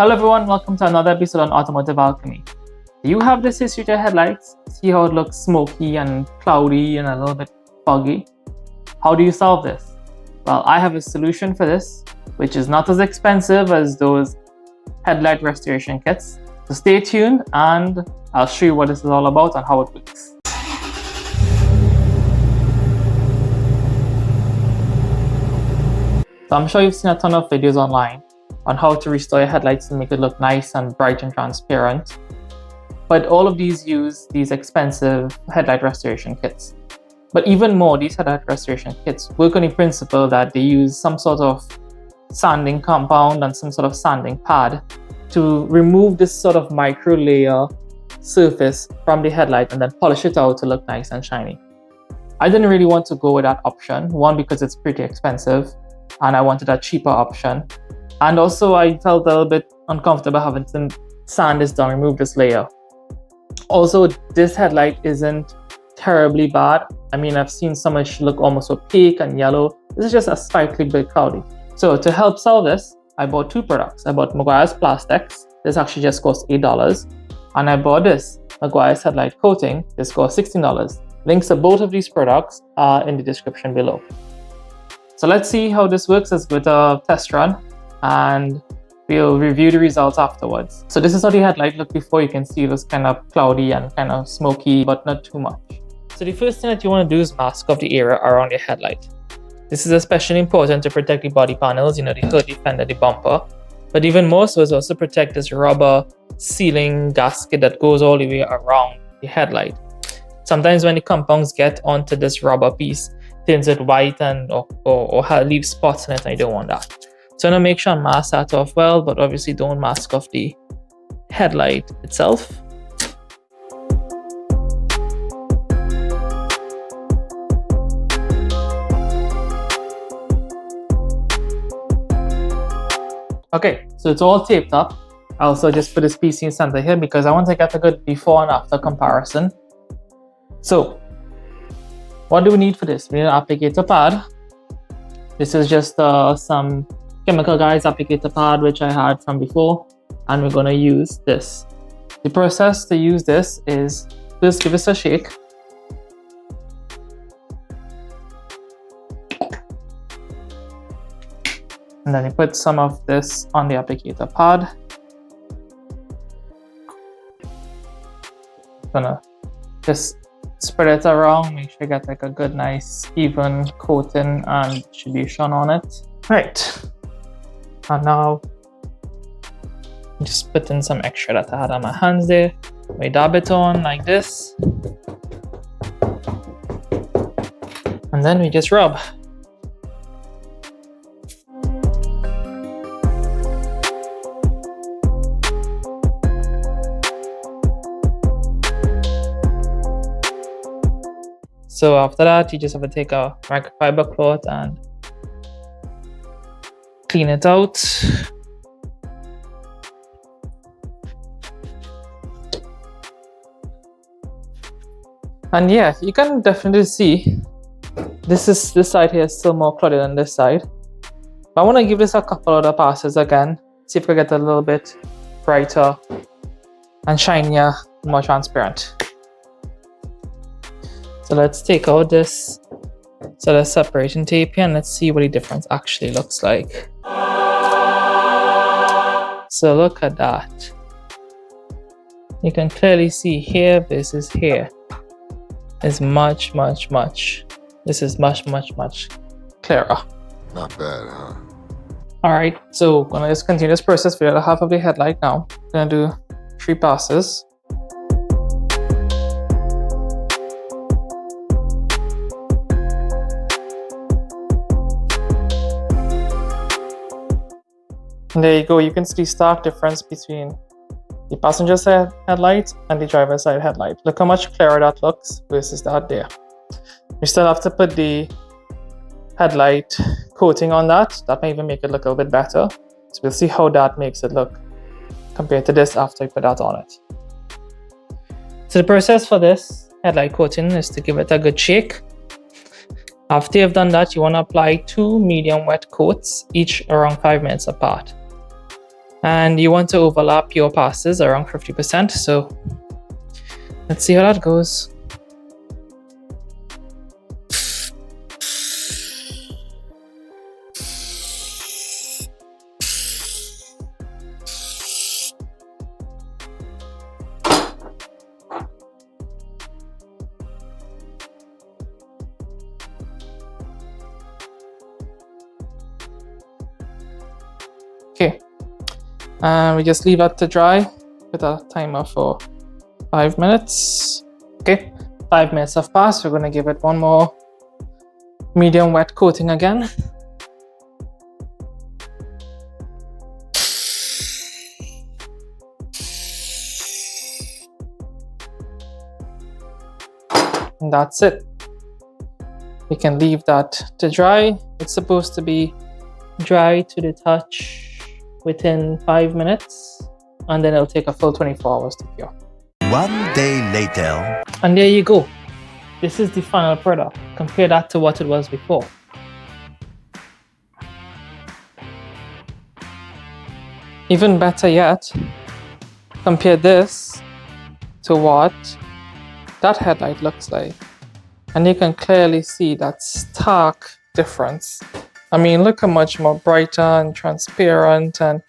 Hello everyone, welcome to another episode on Automotive Alchemy. Do you have this issue with your headlights? See how it looks smoky and cloudy and a little bit foggy? How do you solve this? Well, I have a solution for this, which is not as expensive as those headlight restoration kits. So stay tuned and I'll show you what this is all about and how it works. So I'm sure you've seen a ton of videos online on how to restore your headlights and make it look nice and bright and transparent. But all of these use these expensive headlight restoration kits. But even more, these headlight restoration kits work on the principle that they use some sort of sanding compound and some sort of sanding pad to remove this sort of micro layer surface from the headlight and then polish it out to look nice and shiny. I didn't really want to go with that option. One, because it's pretty expensive and I wanted a cheaper option. And also I felt a little bit uncomfortable having to sand this down, remove this layer. Also, this headlight isn't terribly bad. I mean, I've seen some which look almost opaque and yellow. This is just a slightly bit cloudy. So to help solve this, I bought two products. I bought meguiars plastics. This actually just cost $8. And I bought this meguiars headlight coating. This cost $16. Links to both of these products are in the description below. So let's see how this works with a test run, and we'll review the results afterwards. So this is how the headlight looked before. You can see it was kind of cloudy and kind of smoky, but not too much. So the first thing that you want to do is mask off the area around your headlight. This is especially important to protect the body panels, the hood, the fender, the bumper. But even more so is also protect this rubber sealing gasket that goes all the way around the headlight. Sometimes when the compounds get onto this rubber piece, it turns it white and or leaves spots in it, and you don't want that. So I'm gonna make sure I mask that off well, but obviously don't mask off the headlight itself. Okay, so it's all taped up. I also just put this piece in the center here because I want to get a good before and after comparison. So what do we need for this? We need an applicator pad. This is just some Chemical Guys applicator pad which I had from before, and we're going to use this. The process to use this is first give this a shake. And then you put some of this on the applicator pad. Gonna just spread it around, make sure you get like a good nice even coating and distribution on it. Right. And now just put in some extra that I had on my hands there. We dab it on like this. And then we just rub. So after that, you just have to take a microfiber cloth and clean it out. And yeah, you can definitely see this side here is still more cloudy than this side. But I want to give this a couple other passes again, see if we get a little bit brighter and shinier, more transparent. So let's take out this sort of separation tape here and let's see what the difference actually looks like. So look at that. You can clearly see here versus here is much. This is much clearer. Not bad, huh? All right, so I'm gonna just continue this process for the other half of the headlight now. I'm gonna do 3 passes. And there you go, you can see the stark difference between the passenger side headlight and the driver's side headlight. Look how much clearer that looks versus that there. You still have to put the headlight coating on that. That may even make it look a little bit better. So we'll see how that makes it look compared to this after you put that on it. So the process for this headlight coating is to give it a good shake. After you've done that, you want to apply 2 medium wet coats, each around 5 minutes apart. And you want to overlap your passes around 50%. So let's see how that goes. Okay, and we just leave that to dry with a timer for 5 minutes. Okay, 5 minutes have passed. We're going to give it one more medium wet coating again. And that's it. We can leave that to dry. It's supposed to be dry to the touch within 5 minutes, and then it'll take a full 24 hours to cure. 1 day later. And there you go. This is the final product. Compare that to what it was before. Even better yet, compare this to what that headlight looks like. And you can clearly see that stark difference. I mean, look how much more brighter and transparent and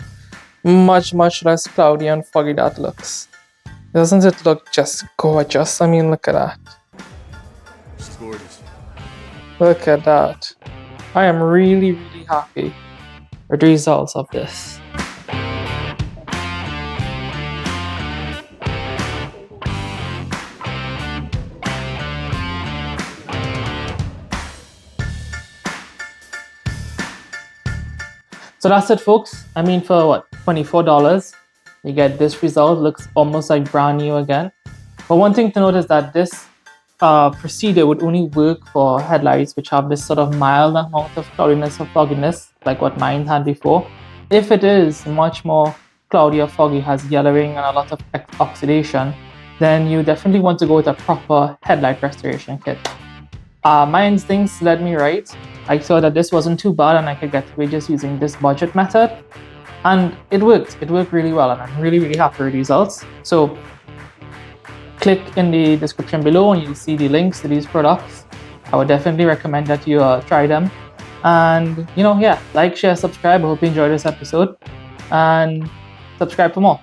much less cloudy and foggy that looks. Doesn't it look just gorgeous? I mean, look at that. It's gorgeous. Look at that. I am really happy with the results of this. So that's it, folks. I mean, for what, $24, you get this result. Looks almost like brand new again. But one thing to note is that this procedure would only work for headlights which have this sort of mild amount of cloudiness or fogginess, like what mine had before. If it is much more cloudy or foggy, has yellowing and a lot of oxidation, then you definitely want to go with a proper headlight restoration kit. My instincts led me right. I saw that this wasn't too bad and I could get away just using this budget method. And it worked. It worked really well, and I'm really happy with the results. So click in the description below and you'll see the links to these products. I would definitely recommend that you try them. And, yeah, like, share, subscribe. I hope you enjoyed this episode. And subscribe for more.